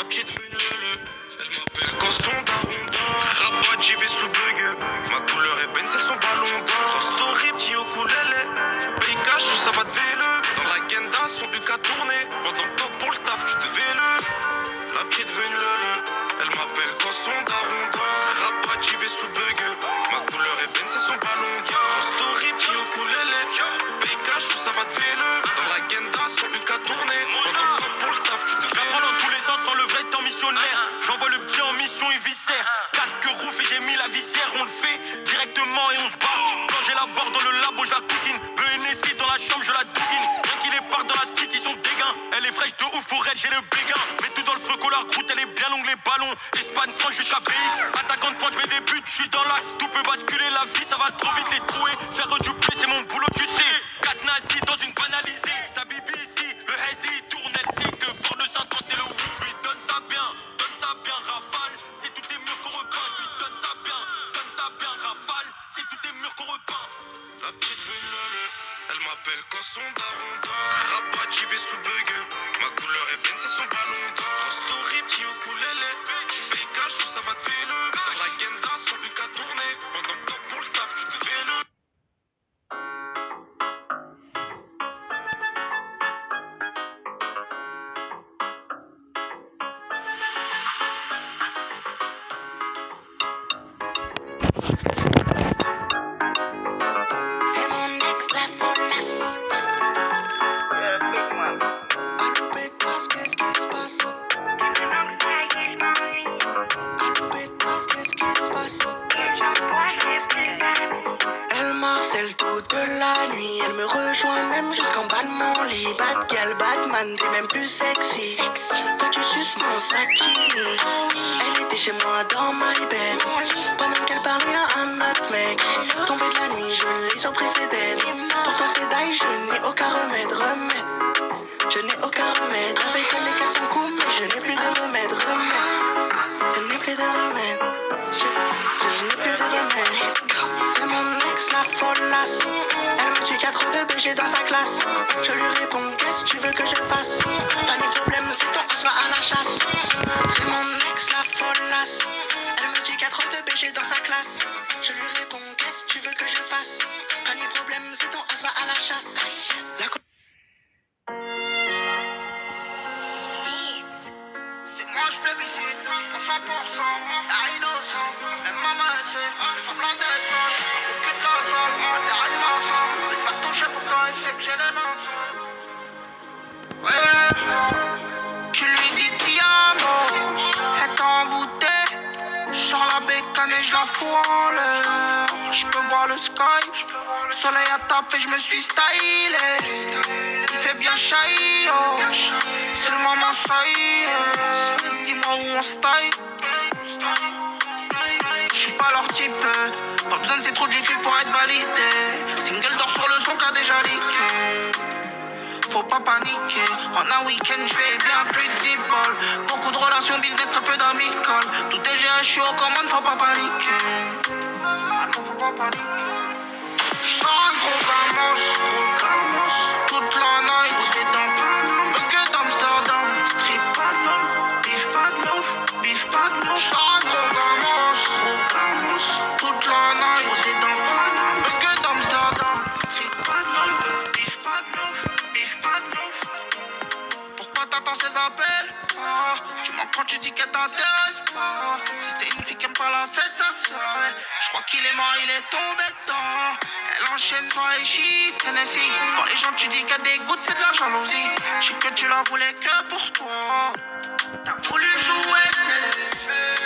petite venue lele, elle m'appelle quand son daron dort. Rabat, j'y vais sous bug. Ma couleur est benz et son ballon d'or. Grosse story, petit ukulélé. Paye cash ou ça va te véle. Dans la genda, son UK a tourné. Pendant que pour le taf, tu te véle. La petite venue lele, elle m'appelle quand son daron dort. Rabat, j'y vais sous bug. Ma couleur est benz et son ballon d'or. Grosse story, petit ukulélé. Paye cash ou ça va te véle. Dans la genda, son UK a tourné. Pendant que pour le taf, tu te véle. J'apprends dans tous les sens sans le vrai temps missionnaire. J'envoie le petit en mission et viscère. Casque rouf et j'ai mis la visière. On le fait directement et on se bat. Quand j'ai la barre dans le labo, je la coquine. BNSI dans la chambre, je la douguine. Rien qu'il est part dans la street, ils sont dégains. Elle est fraîche de ouf pour elle, j'ai le béguin. Mets tout dans le feu, la route, elle est bien longue, les ballons. Espagne, France jusqu'à BX. Attaquant de pointe, je mets des buts, je suis dans l'axe. Tout peut basculer, la vie, ça va trop vite les trouer. Faire du blé, c'est mon boulot, tu sais. 4 nazis dans une banalisée. Sa bibi ici, le hazy tourne, elle sait que fort de Saint-Anne, c'est le ouf. Lui donne ça bien, rafale. C'est tous tes murs qu'on repeint. Lui donne ça bien, rafale. C'est tous tes murs qu'on repeint. La petite venue lele, elle m'appelle quand son daron dort. Rabat, j'y vais sous bug. Ma couleur est benz et son ballon d'or. Grosse story, petit ukulélé. Paye cash ou ça va te véle. Dans la genda, son UK a tourné. Pendant que pour le taf, tu te véle. C'est mon ex la folasse. Allô pétasse, qu'est-ce qui se passe? Allô pétasse, qu'est-ce qui se passe? Elle marcelle toute la nuit, elle me rejoint même jusqu'en bas de mon lit. Bad girl, Batman, t'es même plus sexy. Toi tu suces mon sakini. Elle était chez moi dans my bed, pendant qu'elle parlait à un autre mec. Tombée de la nuit, je l'ai surpris, c'est dead. Pourtant c'est die, je n'ai aucun remède. Je n'ai aucun remède. Avec elle les 400 coups, mais je n'ai plus de remède. Je n'ai plus de remède. Je n'ai plus de remède. C'est mon ex la folasse. Elle me dit qu'il y a trop de BG dans sa classe. Je lui réponds, qu'est-ce que tu veux que je fasse? Pas de problème, c'est toi qui se va à la chasse. C'est mon ex la folasse. Elle me dit qu'il y a trop de BG dans sa classe. Je lui réponds, qu'est-ce que tu veux que je fasse? Pas de problème, c'est ton as va à la chasse. La co- C'est moi je plébiscite, je prends 100%, y'a innocent, même maman elle sait, c'est semblant d'être sage, au cul de la salle, on terrain innocent, je vais se faire toucher pourtant elle sait que j'ai les lançons. Ouais, tu lui dis ti amo, elle t'a envoûté, je sors la bécane et je la fous en l'air, je peux voir le sky, le soleil a tapé, je me suis stylé, il fait bien chahi, oh. C'est le moment, ça y est. Dis-moi où on se taille. J'suis pas leur type. Pas besoin de c'est trop du cul pour être validé. Single d'or sur le son qu'a déjà leaké. Faut pas paniquer. En un week-end, j'fais bien plus de 10 balles. Beaucoup de relations business, très peu d'amical. Tout est géré, j'suis aux commandes, faut pas paniquer. Ah non, faut pas paniquer. J'sors un gros gamos. Toute la night, t'es dans Paname. Que d'Amsterdam, street pas de love, bif pas de love. J'sors un gros gamos. Toute la night, t'es dans Paname. Que d'Amsterdam, street pas de love, bif pas de love. Pourquoi t'attends ces appels? Ah, tu mens quand tu dis qu'elle t'intéresse pas. Si c'était une fille qui aime pas la fête, ça serait. Je crois qu'il est mort, il est tombé dedans. Elle enchaîne soirée shit, Tennessee. Quand les gens tu dis qu'il y a des gouttes, c'est de la jalousie. Je sais que tu la voulais que pour toi. T'as voulu jouer, c'est le fait.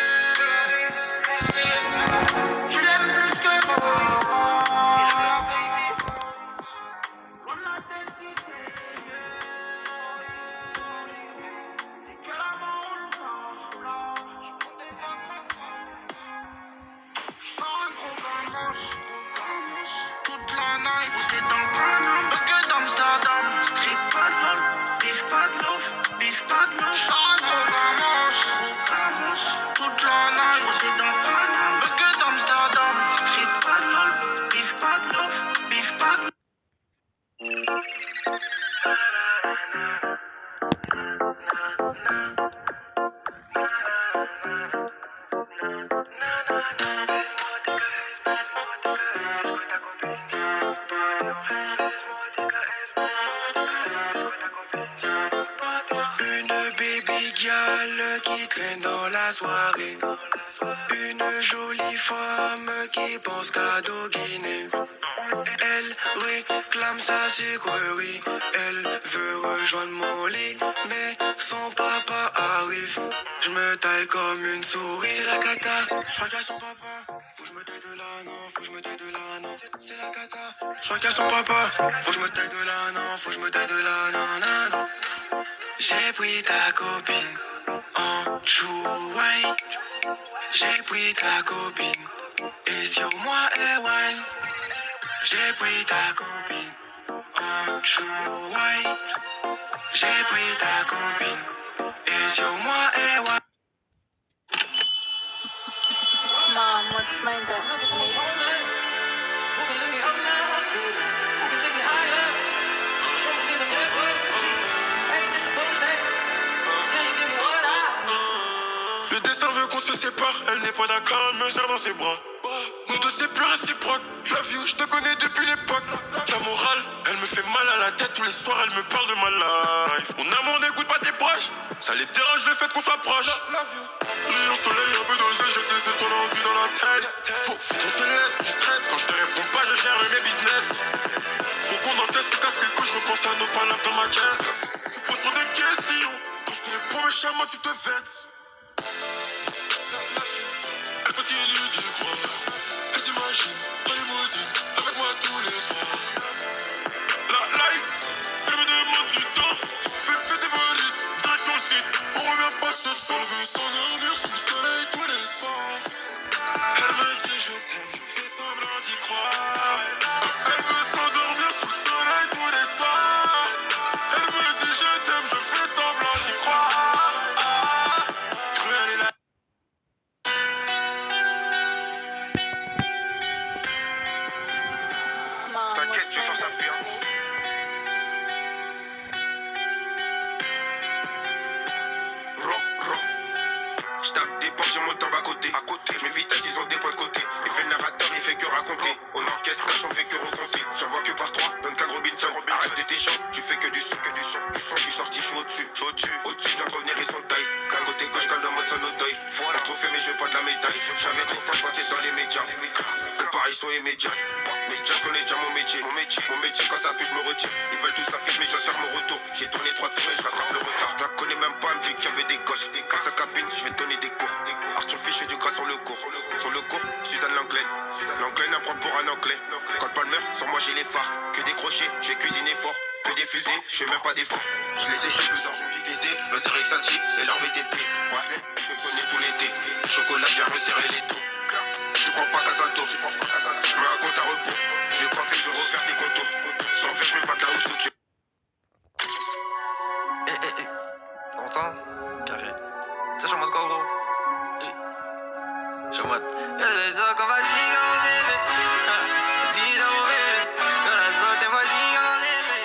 Tu l'aimes plus que moi. C'est que la mort ou le temps. Je prends des vacances. J'sors un gros gamos. Toute la night, t'es dans Paname. Que d'Amsterdam, street pas de love, bif pas de love. J'sors un gros gamos. qui traîne dans la soirée. Une jolie femme qui pense qu'à doguiner. Elle réclame sa sucrerie. Elle veut rejoindre mon lit, mais son papa arrive. Je me taille comme une souris. C'est la cata, je regarde son papa. Faut que je me taille de là, non, faut que je me taille de là, non. C'est la cata, je regarde son papa. Faut que je me taille de là, non, faut que je me taille de là, non, non, non. J'ai pris ta copine en chouaille. J'ai pris ta copine et sur moi elle wine. J'ai pris ta copine en chouaille. J'ai pris ta copine et sur moi elle wine. Mom, what's my destiny? Le destin veut qu'on se sépare, elle n'est pas d'accord, elle me serre dans ses bras. Nous deux c'est plus réciproque, love you, je te connais depuis l'époque. La morale, elle me fait mal à la tête, tous les soirs elle me parle de ma life. Mon amour n'écoute pas tes proches, ça les dérange le fait qu'on s'approche. Rayon soleil un peu dosé, j'ai des étoiles en vie dans la tête. Faut qu'on se laisse du stress, quand je te réponds pas je gère mes business. Faut qu'on encaisse ce casse les couilles, je repense à nos palabres dans ma caisse. Tu poses trop de questions, quand je te réponds méchamment tu te vexes. Elle continue d'y croire. Elle t'imagine, dans les limousine, avec moi tous les soirs. La life, elle me demande du temps. Fais tes valises, direction le site. On revient pas ce soir. Elle veut s'endormir sous le soleil tous les soirs. Elle me dit je t'aime, je fais semblant d'y croire. Elle veut s'endormir sous le soleil tous les soirs. Elle me dit je t'aime, je fais semblant d'y croire. Cruelle est la Mom, T'inquiète, what's tu sens my ça pire. destiny? J'tape des portes, j'ai mon temps à côté. Mes vitages, ils ont des points de côté. Il fait le narrateur, il fait que raconter. On orchestre, cache, on fait que recompter. J'en vois que par trois, Duncan Robinson. Arrête de tes chants, tu fais que du son. Du son, je suis sorti, je suis au-dessus. Au-dessus, je viens de revenir, ils sont de taille. Côté gauche, calme le mode son deuil. Voilà, trophée, mais je veux pas de la médaille. J'avais trop faim, je passais dans les médias. Comparaison immédiate. Média, je connais déjà mon métier. Mon métier, quand ça pue, je me retire. Ils veulent tout s'afficher, mais je dois faire mon retour. J'ai tourné 3 tours et je rattrape le retard. Je la connais même pas, elle me dit qu'il y avait des gosses. Dans sa cabine, je vais donner des cours. Arthur Fisch fait du gras sur le cours. Sur le cours, Suzanne Langlais. L'anglais n'apprend pour un anglais. Quand Palmer, sur moi j'ai les phares. Que des crochets, j'ai cuisiné fort. Que des fusées, je fais même pas d'effort. Je les ai chez plusieurs jours du TT. Le Zerexati et leur VTT. Ouais, je fais sonner tout l'été. Chocolat vient me serrer les taux. Tu prends pas Casanto, je me raconte à repos. Je vais coiffer, je vais refaire tes contours. Sans faire, je mets pas de la housse tout. T'entends? Carré. Ça, je suis en mode quoi, gros? Je suis en mode. Les autres, qu'on va dire, oh bébé. Dis à mon bébé. Dans la zone, t'es vas-y, oh bébé.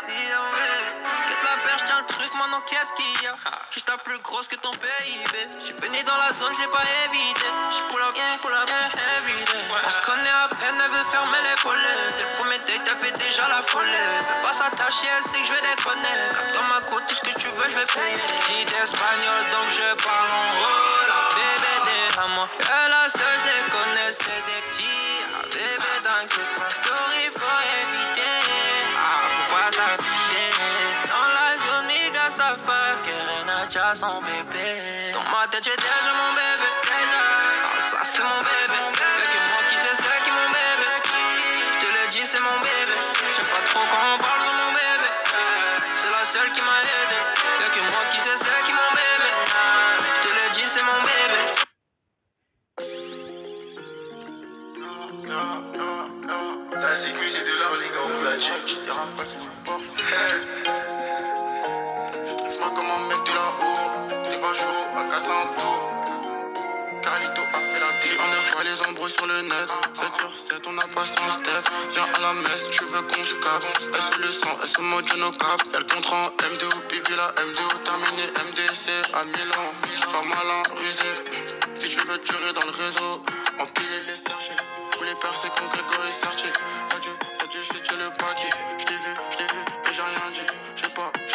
Dis à mon bébé. Quitte la perche, tiens le truc, maintenant qu'est-ce qu'il y a? Qui t'a plus grosse que ton PIB. J'suis baigné dans la zone, j'l'ai pas évité. J'pull up, everyday. On se connaît à peine, elle veut fermer les volets. Dès le premier date, elle fait déjà la folie. Veut pas s'attacher, elle sait que je vais déconner. Comme dans ma côte, tout ce que tu veux, je vais payer. Dis d'espagnol, donc je parle en haut. La bébé derrière moi. Et la seule, je les connais, c'est des petits. La bébé, t'inquiète pas, story, faut éviter. Faut pas s'afficher. Dans la zone, mes gars savent pas que Rena déjà son bébé. Dans ma tête, j'ai déjà mon bébé. Ça, c'est mon bébé. Y'a que moi qui sais c'est qui mon bébé. Je te l'ai dit, c'est mon bébé. J'aime pas trop quand on parle sur mon bébé. C'est la seule qui m'a aidé. Y'a que moi qui sais c'est qui mon bébé. Je te l'ai dit, c'est mon bébé. La zigmu c'est de l'or les gars, on flash. Des rafales sur le Porsche. Moi comme un mec de là-haut. T'es pas chaud, à casser un tour. Carlito a fait la vie, on aime pas les embrouilles sur le net. 7 sur 7, on a pas son step. Viens à la messe, tu veux qu'on se capte. Elle se le sang, elle se moque nos cap. Elle contre en MDO, pipi la MDO terminé. MDC à Milan, fiche pas malin, rusé. Si tu veux durer dans le réseau, empiler les cerchés. Tous les percés comme Grégory Sartier. T'as dû chuter le paquet. J't'ai vu, mais j'ai rien dit. J'ai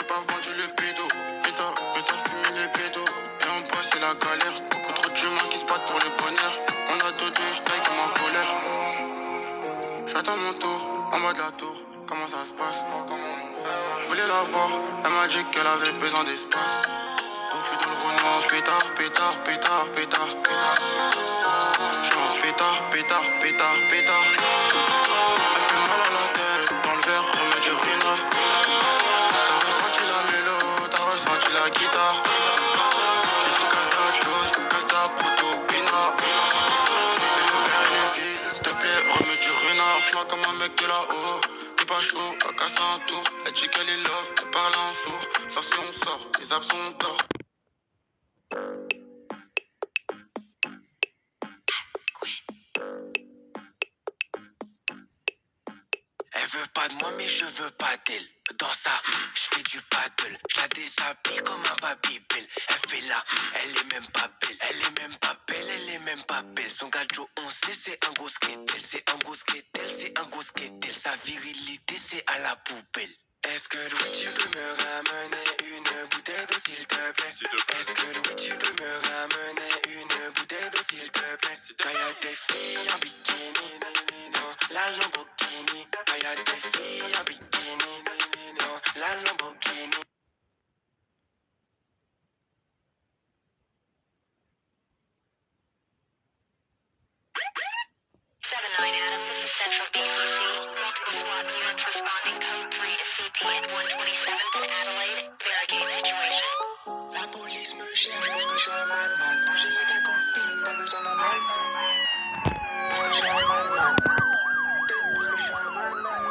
pas vendu le pédo. Mais t'as fumé les pédos. J'attends mon tour, en bas de la tour. Comment ça se passe? Je voulais la voir, elle m'a dit qu'elle avait besoin d'espace. Donc je suis dans le roulement, pétard, pétard, pétard, pétard. Je suis en pétard, pétard, pétard, pétard. Elle fait mal à la tête, dans le verre, remets du ruina. T'as ressenti la mélo, t'as ressenti la guitare. J'ai dit casse ta chose, casse ta proto-pina. Fais le verre, il est vide, s'il te plaît, remets du ruina. Lance-moi comme un mec de là-haut. T'es pas chaud, à casser un tour. Elle dit qu'elle est love, elle parle en sourd. Sauf si on sort, les absents d'or. Elle veut pas de moi mais je veux pas d'elle. Dans ça, je fais du paddle. Je la déshabille comme un Babybel. Elle fait là, elle est même pas belle. Elle est même pas belle, elle est même pas belle. Son gadjo on sait c'est un gros skatel. C'est un gros skatel, c'est un gros skatel. Sa virilité c'est à la poubelle. Est-ce que Louis tu peux me ramener une bouteille d'eau s'il te plaît? Est-ce que Louis tu peux me ramener une bouteille d'eau s'il te plaît? Quand y'a des filles en bikini, non, la Lamborghini. Quand y'a des filles en bikini, non, la Lamborghini. Adams, this is Central DCC. Multiple SWAT units responding code 3 to CPN 127th in Adelaide. Barricade situation. La police me cherche parce que je suis un madman. Pour gérer ta copine, pas besoin d'un balmain. Parce que je suis un madman. Parce que je suis un madman.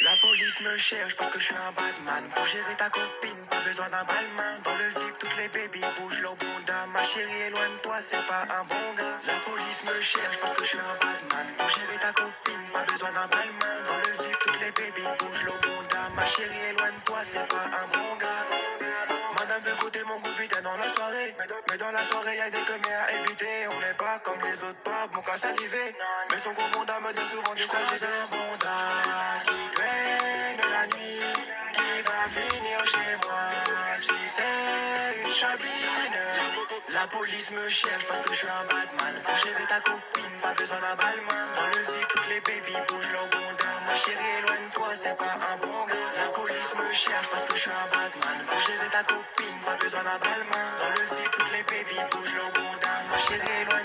La police me cherche parce que je suis un badman. Pour gérer ta copine, pas besoin d'un balmain. Dans le VIP, toutes les babies bougent leur bunda. Ma chérie, éloigne-toi, c'est pas un bon gars. La police me cherche parce que je suis un badman. Pour gérer ta copine, pas besoin d'un balmain. Dans le VIP, toutes les babies bougent leur bunda. Ma chérie, éloigne-toi, c'est pas un bon gars. Madame veut goûter mon goût putain dans la soirée. Mais dans la soirée, y'a des commis à éviter. On n'est pas comme les autres, pas bon qu'à saliver. Mais son gros bonda me donne souvent des sagesse. Un bonda qui traîne la nuit, qui va venir chez moi. Si c'est une chabine, la police me cherche parce que je suis un badman. Pour gérer ta copine, pas besoin d'un balmain. Dans le VIP, toutes les babies bougent leur bonda. Ma chérie, éloigne-toi, c'est pas un bon gars. La police me cherche parce que je suis un badman. Pour gérer ta copine, pas besoin d'un balmain. Dans le VIP, toutes les babies bougent leur bonda. Ma chérie, éloigne-toi.